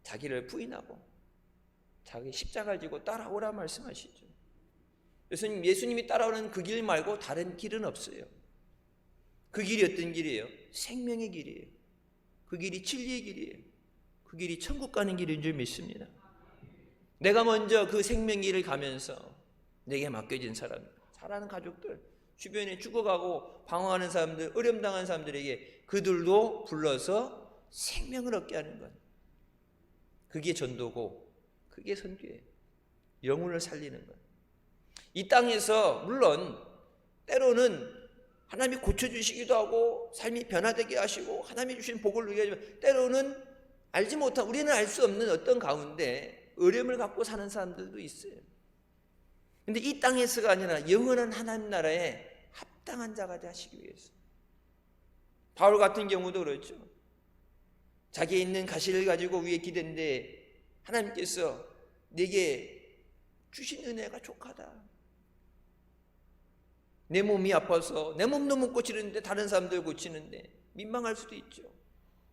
자기를 부인하고 자기 십자가를 지고 따라오라 말씀하시죠. 예수님이 따라오는 그 길 말고 다른 길은 없어요. 그 길이 어떤 길이에요? 생명의 길이에요. 그 길이 진리의 길이에요. 그 길이 천국 가는 길인 줄 믿습니다. 내가 먼저 그 생명의 길을 가면서 내게 맡겨진 사람, 사랑하는 가족들, 주변에 죽어가고 방황하는 사람들, 어려움당한 사람들에게 그들도 불러서 생명을 얻게 하는 것, 그게 전도고 그게 선교예요. 영혼을 살리는 것. 이 땅에서 물론 때로는 하나님이 고쳐주시기도 하고 삶이 변화되게 하시고 하나님이 주신 복을 누리게 하지만 때로는 알지 못한, 우리는 알 수 없는 어떤 가운데 어려움을 갖고 사는 사람들도 있어요. 근데 이 땅에서가 아니라 영원한 하나님 나라에 합당한 자가 되시기 위해서. 바울 같은 경우도 그렇죠. 자기에 있는 가시를 가지고 위에 기대는데 하나님께서 내게 주신 은혜가 족하다. 내 몸이 아파서 내 몸도 못 고치는데 다른 사람들 고치는데 민망할 수도 있죠.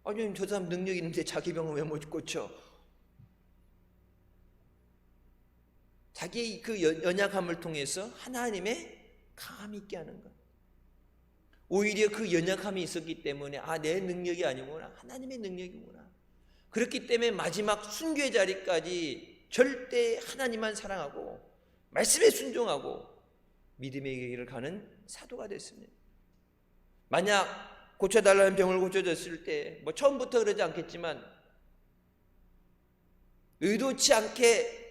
아니, 저 사람 능력 있는데 자기 병을 왜 못 고쳐? 자기 그 연약함을 통해서 하나님의 강함이 있게 하는 것. 오히려 그 연약함이 있었기 때문에 내 능력이 아니구나, 하나님의 능력이구나. 그렇기 때문에 마지막 순교의 자리까지 절대 하나님만 사랑하고 말씀에 순종하고 믿음의 길을 가는 사도가 됐습니다. 만약 고쳐달라는 병을 고쳐줬을 때 처음부터 그러지 않겠지만 의도치 않게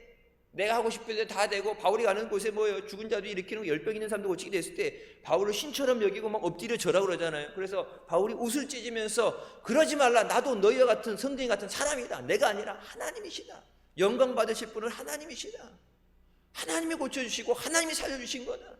내가 하고 싶을 때 다 되고, 바울이 가는 곳에 죽은 자도 일으키는 10병 있는 사람도 고치게 됐을 때 바울을 신처럼 여기고 막 엎드려 절하 그러잖아요. 그래서 바울이 웃을 찢으면서 그러지 말라, 나도 너희와 같은 성도인 같은 사람이다. 내가 아니라 하나님이시다. 영광 받으실 분은 하나님이시다. 하나님이 고쳐주시고 하나님이 살려주신 거다.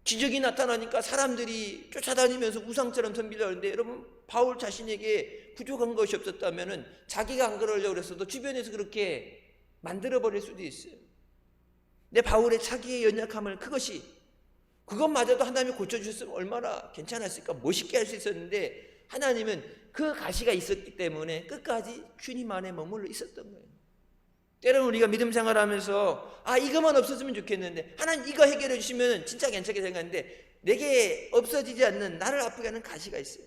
기적이 나타나니까 사람들이 쫓아다니면서 우상처럼 덤비려고 하는데, 여러분, 바울 자신에게 부족한 것이 없었다면 자기가 안 그러려고 그랬어도 주변에서 그렇게 만들어버릴 수도 있어요. 근데 바울의 자기의 연약함을, 그것이 그것마저도 하나님이 고쳐주셨으면 얼마나 괜찮았을까, 멋있게 할 수 있었는데 하나님은 그 가시가 있었기 때문에 끝까지 주님 안에 머물러 있었던 거예요. 때로는 우리가 믿음 생활하면서 이것만 없었으면 좋겠는데 하나님 이거 해결해 주시면 진짜 괜찮게 생각하는데 내게 없어지지 않는, 나를 아프게 하는 가시가 있어요.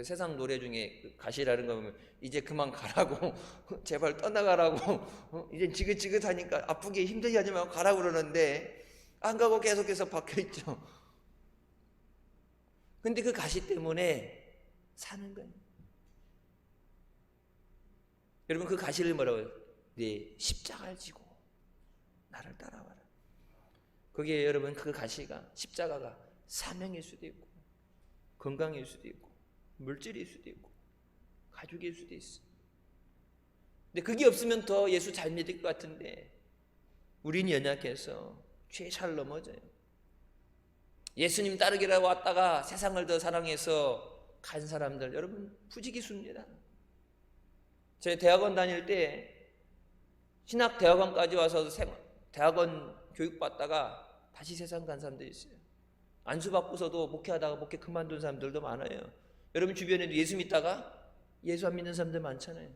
세상 노래 중에 가시라는 거 보면 이제 그만 가라고 제발 떠나가라고 이제 지긋지긋하니까 아프게 힘들게 하지 말고 가라고 그러는데 안 가고 계속해서 박혀있죠. 근데 그 가시 때문에 사는 거예요. 여러분 그 가시를 뭐라고 해요? 네 십자가를 지고 나를 따라와라. 거기에 여러분 그 가시가, 십자가가 사명일 수도 있고 건강일 수도 있고 물질일 수도 있고 가족일 수도 있어. 근데 그게 없으면 더 예수 잘 믿을 것 같은데 우리는 연약해서 죄에 잘 넘어져요. 예수님 따르기라고 왔다가 세상을 더 사랑해서 간 사람들 여러분 부지기수입니다. 제 대학원 다닐 때 신학대학원까지 와서 대학원 교육받다가 다시 세상 간 사람들이 있어요. 안수받고서도 목회하다가 목회 그만둔 사람들도 많아요. 여러분 주변에도 예수 믿다가 예수 안 믿는 사람들 많잖아요.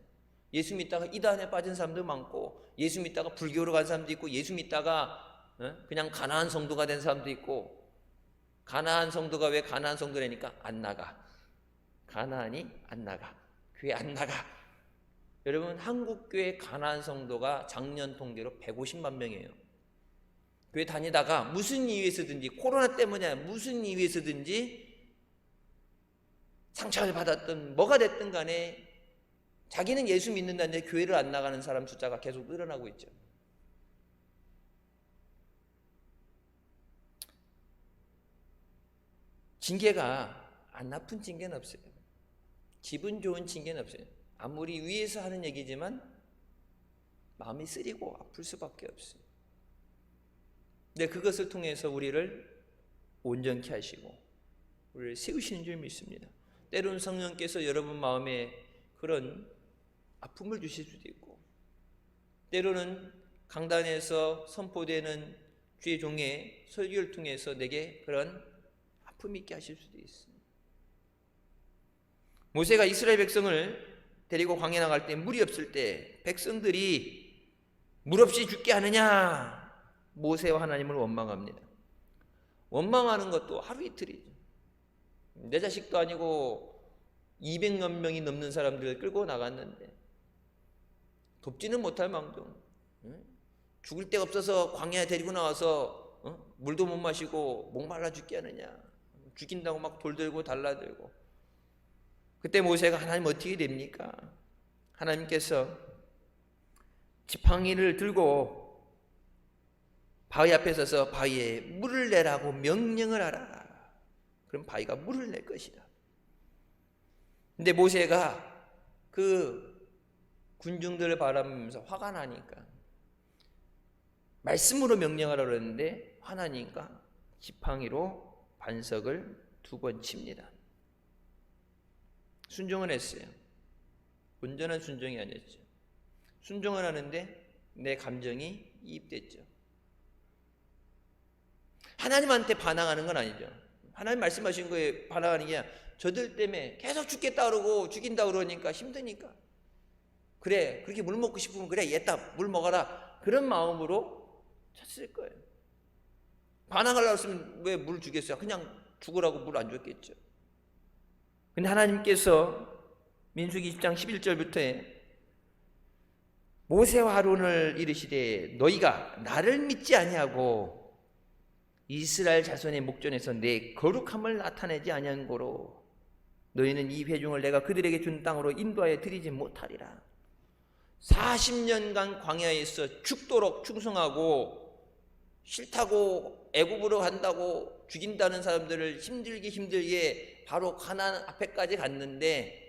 예수 믿다가 이단에 빠진 사람도 많고, 예수 믿다가 불교로 간 사람도 있고, 예수 믿다가 그냥 가나안 성도가 된 사람도 있고. 가나안 성도가 왜 가나안 성도라니까 안 나가. 가나안이 안 나가. 교회 안 나가. 여러분 한국교회 가나안 성도가 작년 통계로 150만 명이에요. 교회 다니다가 무슨 이유에서든지, 코로나 때문에 무슨 이유에서든지 상처를 받았든 뭐가 됐든 간에 자기는 예수 믿는다는데 교회를 안 나가는 사람 숫자가 계속 늘어나고 있죠. 징계가 안 나쁜 징계는 없어요. 기분 좋은 징계는 없어요. 아무리 위에서 하는 얘기지만 마음이 쓰리고 아플 수밖에 없어요. 근데 그것을 통해서 우리를 온전케 하시고 우리를 세우시는 줄 믿습니다. 때로는 성령께서 여러분 마음에 그런 아픔을 주실 수도 있고, 때로는 강단에서 선포되는 주의 종의 설교를 통해서 내게 그런 아픔이 있게 하실 수도 있습니다. 모세가 이스라엘 백성을 데리고 광야 나갈 때 물이 없을 때 백성들이 물 없이 죽게 하느냐, 모세와 하나님을 원망합니다. 원망하는 것도 하루 이틀이죠. 내 자식도 아니고 200만 명이 넘는 사람들을 끌고 나갔는데 돕지는 못할 망정, 죽을 데가 없어서 광야에 데리고 나와서 물도 못 마시고 목말라 죽게 하느냐, 죽인다고 막 돌들고 달라들고. 그때 모세가 하나님 어떻게 됩니까? 하나님께서 지팡이를 들고 바위 앞에 서서 바위에 물을 내라고 명령을 하라. 그럼 바위가 물을 낼 것이다. 근데 모세가 그 군중들을 바라보면서 화가 나니까 말씀으로 명령하라고 그러는데 화나니까 지팡이로 반석을 2번 칩니다. 순종을 했어요. 온전한 순종이 아니었죠. 순종을 하는데 내 감정이 이입됐죠. 하나님한테 반항하는 건 아니죠. 하나님 말씀하신 거에 반항하는 게 아니라 저들 때문에 계속 죽겠다 그러고 죽인다 그러니까 힘드니까, 그래 그렇게 물 먹고 싶으면 그래 얘다 물 먹어라, 그런 마음으로 쳤을 거예요. 반항하려고 했으면 왜 물 주겠어요? 그냥 죽으라고 물 안 줬겠죠. 근데 하나님께서 민수기 20장 11절부터 모세와 아론을 이르시되 너희가 나를 믿지 아니하고 이스라엘 자손의 목전에서 내 거룩함을 나타내지 아니한 고로 너희는 이 회중을 내가 그들에게 준 땅으로 인도하여 드리지 못하리라. 40년간 광야에서 죽도록 충성하고 싫다고 애굽으로 간다고 죽인다는 사람들을 힘들게 바로 가나안 앞에까지 갔는데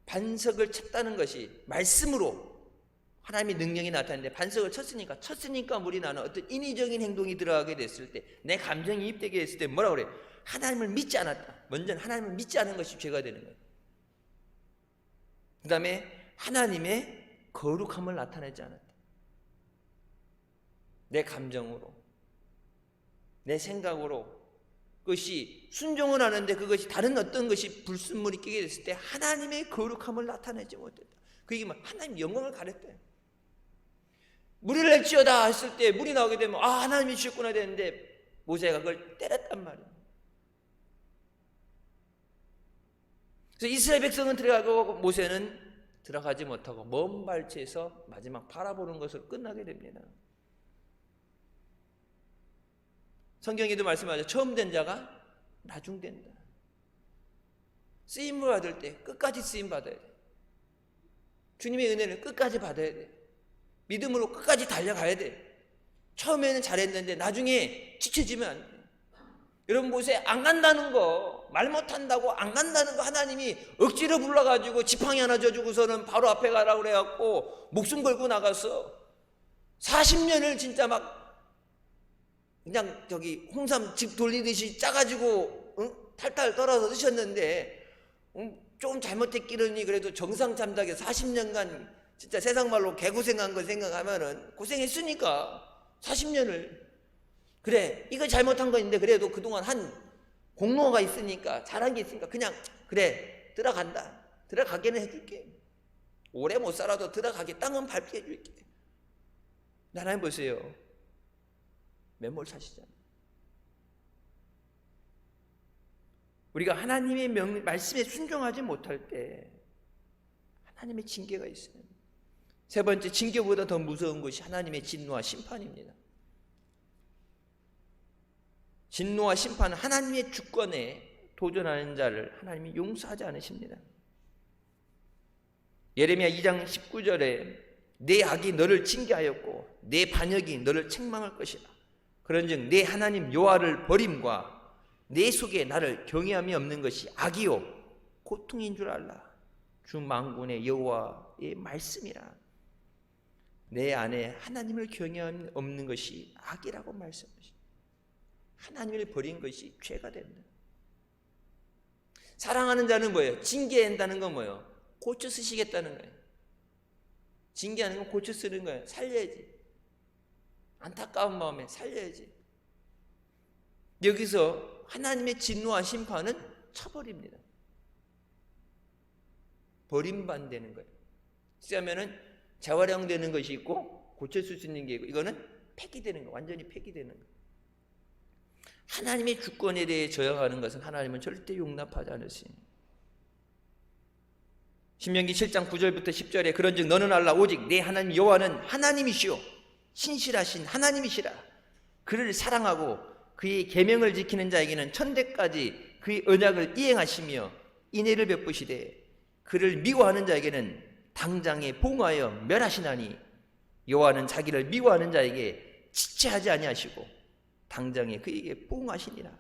반석을 쳤다는 것이 말씀으로 하나님의 능력이 나타났는데 반석을 쳤으니까 물이 나는 어떤 인위적인 행동이 들어가게 됐을 때, 내 감정이 입되게 됐을 때 뭐라고 그래요? 하나님을 믿지 않았다. 먼저 하나님을 믿지 않은 것이 죄가 되는 거예요. 그 다음에 하나님의 거룩함을 나타내지 않았다. 내 감정으로, 내 생각으로 그것이 순종을 하는데 그것이 다른 어떤 것이 불순물이 끼게 됐을 때 하나님의 거룩함을 나타내지 못했다. 그 얘기는 하나님 영광을 가렸대. 물을 낼지어다 했을 때 물이 나오게 되면 하나님이 주셨구나 되는데 모세가 그걸 때렸단 말이에요. 그래서 이스라엘 백성은 들어가고 모세는 들어가지 못하고 먼 발치에서 마지막 바라보는 것으로 끝나게 됩니다. 성경에도 말씀하죠. 처음 된 자가 나중 된다. 쓰임을 받을 때 끝까지 쓰임 받아야 돼. 주님의 은혜를 끝까지 받아야 돼. 믿음으로 끝까지 달려가야 돼. 처음에는 잘했는데 나중에 지쳐지면 안 돼. 여러분 모세 안 간다는 거, 말 못한다고 안 간다는 거 하나님이 억지로 불러가지고 지팡이 하나 져주고서는 바로 앞에 가라고 그래갖고 목숨 걸고 나가서 40년을 진짜 막 그냥 홍삼 집 돌리듯이 짜가지고 탈탈 떨어서 드셨는데 조금 잘못했기르니 그래도 정상 참작에 40년간 진짜 세상 말로 개고생한 거 생각하면은 고생했으니까 40년을 그래 이거 잘못한 거 있는데 그래도 그동안 한 공로가 있으니까 잘한 게 있으니까 그냥 그래 들어간다. 들어가게는 해줄게. 오래 못 살아도 들어가게 땅은 밟게 해줄게. 하나님 보세요. 매몰 사시잖아요. 우리가 하나님의 말씀에 순종하지 못할 때 하나님의 징계가 있어요. 세 번째, 징계보다 더 무서운 것이 하나님의 진노와 심판입니다. 진노와 심판은 하나님의 주권에 도전하는 자를 하나님이 용서하지 않으십니다. 예레미야 2장 19절에 내 악이 너를 징계하였고 내 반역이 너를 책망할 것이라. 그런즉 내 하나님 여호와를 버림과 내 속에 나를 경외함이 없는 것이 악이요 고통인 줄 알라. 주 만군의 여호와의 말씀이라. 내 안에 하나님을 경외함이 없는 것이 악이라고 말씀하십니다. 하나님을 버린 것이 죄가 된다. 사랑하는 자는 뭐예요? 징계한다는 건 뭐예요? 고쳐 쓰시겠다는 거예요. 징계하는 건 고쳐 쓰는 거예요. 살려야지. 안타까운 마음에 살려야지. 여기서 하나님의 진노와 심판은 처벌입니다. 버림받는 거예요. 그러면은 재활용되는 것이 있고 고쳐줄 수 있는 게 있고 이거는 폐기되는 거예요. 완전히 폐기되는 거예요. 하나님의 주권에 대해 저항하는 것은 하나님은 절대 용납하지 않으십니다. 신명기 7장 9절부터 10절에 그런즉 너는 알라 오직 내 하나님 여호와는 하나님이시오 신실하신 하나님이시라. 그를 사랑하고 그의 계명을 지키는 자에게는 천대까지 그의 언약을 이행하시며 인애를 베푸시되 그를 미워하는 자에게는 당장에 봉하여 멸하시나니 여호와는 자기를 미워하는 자에게 지체하지 아니하시고 당장에 그에게 봉하시니라.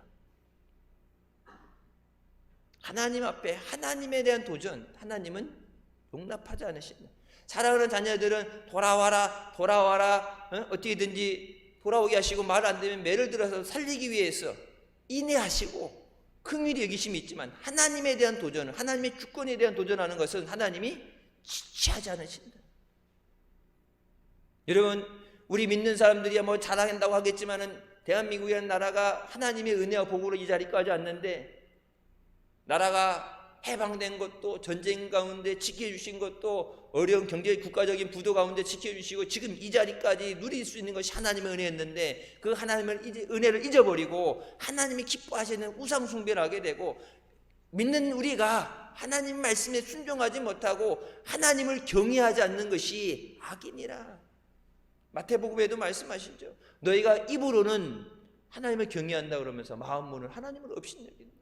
하나님 앞에 하나님에 대한 도전, 하나님은 용납하지 않으신다. 사랑하는 자녀들은 돌아와라 어떻게든지 돌아오게 하시고 말 안 되면 매를 들어서 살리기 위해서 인내하시고 긍휼히 여기심이 있지만 하나님에 대한 도전은 하나님의 주권에 대한 도전하는 것은 하나님이 지체하지 않으신다. 여러분 우리 믿는 사람들이야 뭐 자랑한다고 하겠지만은 대한민국이라는 나라가 하나님의 은혜와 복으로 이 자리까지 왔는데 나라가 해방된 것도 전쟁 가운데 지켜주신 것도 어려운 경제 국가적인 부도 가운데 지켜주시고 지금 이 자리까지 누릴 수 있는 것이 하나님의 은혜였는데 그 하나님의 은혜를 잊어버리고 하나님이 기뻐하시는 우상 숭배를 하게 되고 믿는 우리가 하나님 말씀에 순종하지 못하고 하나님을 경외하지 않는 것이 악이니라. 마태복음에도 말씀하시죠. 너희가 입으로는 하나님을 경외한다 그러면서 마음으로는 하나님을 업신여긴다.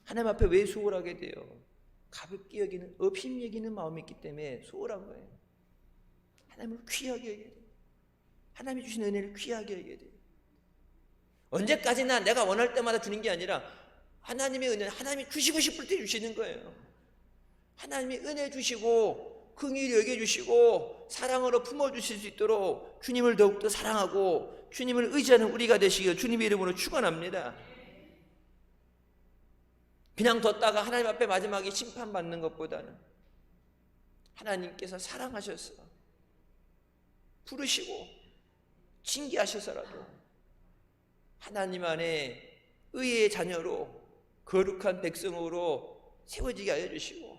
하나님 앞에 왜 소홀하게 돼요? 가볍게 여기는 업심 여기는 마음이 있기 때문에 소홀한 거예요. 하나님을 귀하게 여겨야 돼요. 하나님이 주신 은혜를 귀하게 여겨야 돼요. 언제까지나 내가 원할 때마다 주는 게 아니라 하나님의 은혜는 하나님이 주시고 싶을 때 주시는 거예요. 하나님이 은혜 주시고 긍휼히 여겨주시고 사랑으로 품어주실 수 있도록 주님을 더욱더 사랑하고 주님을 의지하는 우리가 되시길 주님의 이름으로 축원합니다. 그냥 뒀다가 하나님 앞에 마지막에 심판받는 것보다는 하나님께서 사랑하셔서 부르시고 징계하셔서라도 하나님 안에 의의 자녀로 거룩한 백성으로 세워지게 하여 주시고,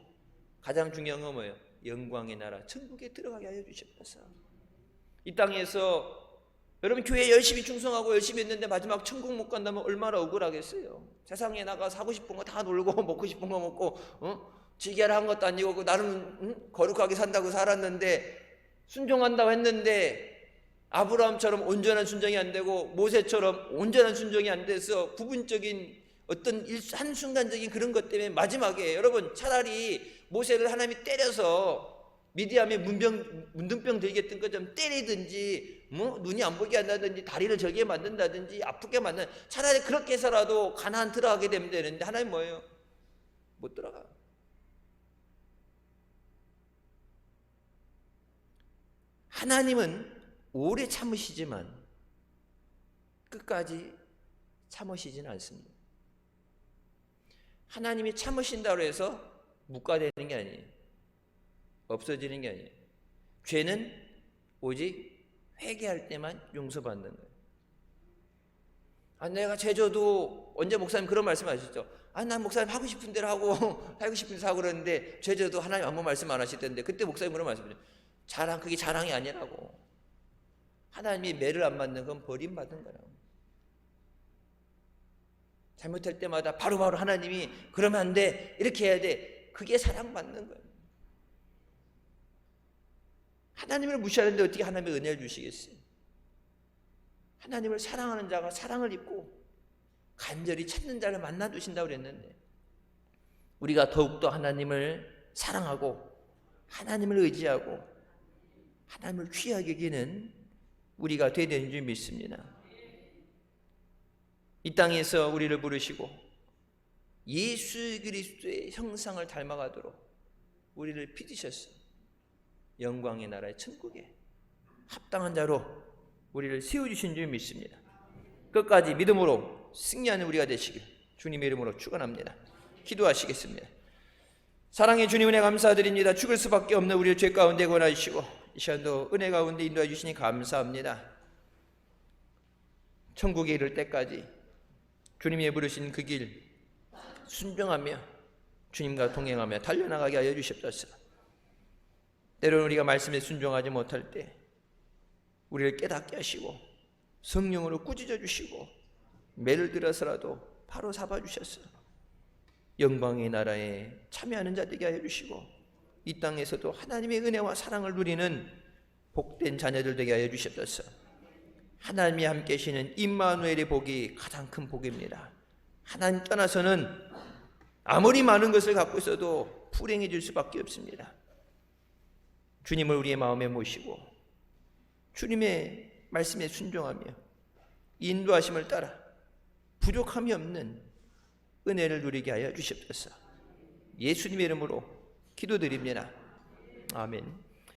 가장 중요한 건 뭐예요? 영광의 나라 천국에 들어가게 하여 주셨어요. 이 땅에서 여러분 교회 열심히 충성하고 열심히 했는데 마지막 천국 못 간다면 얼마나 억울하겠어요. 세상에 나가서 하고 싶은 거 다 놀고 먹고 싶은 거 먹고 지게를 한 것도 아니고 나름 거룩하게 산다고 살았는데, 순종한다고 했는데 아브라함처럼 온전한 순종이 안 되고 모세처럼 온전한 순종이 안 돼서 부분적인 어떤 한순간적인 그런 것 때문에 마지막에 여러분 차라리 모세를 하나님이 때려서 미디안에 문둥병 들겠던 것처럼 때리든지 눈이 안 보게 한다든지 다리를 절게 만든다든지 아프게 만든, 차라리 그렇게 해서라도 가나안 들어가게 되면 되는데 하나님 뭐예요? 못 들어가. 하나님은 오래 참으시지만 끝까지 참으시지는 않습니다. 하나님이 참으신다고 해서 묵과되는 게 아니에요. 없어지는 게 아니에요. 죄는 오직 회개할 때만 용서받는 거예요. 내가 죄져도, 언제 목사님 그런 말씀 하셨죠? 난 목사님 하고 싶은 대로 하고 하고 싶은 대로 하고 그러는데 죄져도 하나님 아무 말씀 안 하시던데, 그때 목사님 그런 말씀이죠. 그게 자랑이 아니라고. 하나님이 매를 안 맞는 건 버림받은 거라고. 잘못할 때마다 바로바로 하나님이 그러면 안 돼, 이렇게 해야 돼, 그게 사랑받는 거예요. 하나님을 무시하는데 어떻게 하나님의 은혜를 주시겠어요? 하나님을 사랑하는 자가 사랑을 입고 간절히 찾는 자를 만나 두신다고 그랬는데, 우리가 더욱더 하나님을 사랑하고 하나님을 의지하고 하나님을 귀하게 여기는 우리가 되야 되는 줄 믿습니다. 이 땅에서 우리를 부르시고 예수 그리스도의 형상을 닮아가도록 우리를 빚으셨어요. 영광의 나라의 천국에 합당한 자로 우리를 세워주신 줄 믿습니다. 끝까지 믿음으로 승리하는 우리가 되시길 주님의 이름으로 축원합니다. 기도하시겠습니다. 사랑의 주님, 은혜 감사드립니다. 죽을 수밖에 없는 우리를 죄 가운데 권하시고 이 시간도 은혜 가운데 인도해 주시니 감사합니다. 천국에 이를 때까지 주님이 부르신 그 길 순종하며 주님과 동행하며 달려나가게 하여 주시옵소서. 때로는 우리가 말씀에 순종하지 못할 때 우리를 깨닫게 하시고 성령으로 꾸짖어 주시고 매를 들어서라도 바로 잡아 주셨어요. 영광의 나라에 참여하는 자 되게 하여 주시고 이 땅에서도 하나님의 은혜와 사랑을 누리는 복된 자녀들 되게 하여 주시옵소서. 하나님이 함께 계시는 임마누엘의 복이 가장 큰 복입니다. 하나님 떠나서는 아무리 많은 것을 갖고 있어도 불행해질 수밖에 없습니다. 주님을 우리의 마음에 모시고 주님의 말씀에 순종하며 인도하심을 따라 부족함이 없는 은혜를 누리게 하여 주시옵소서. 예수님의 이름으로 기도드립니다. 아멘.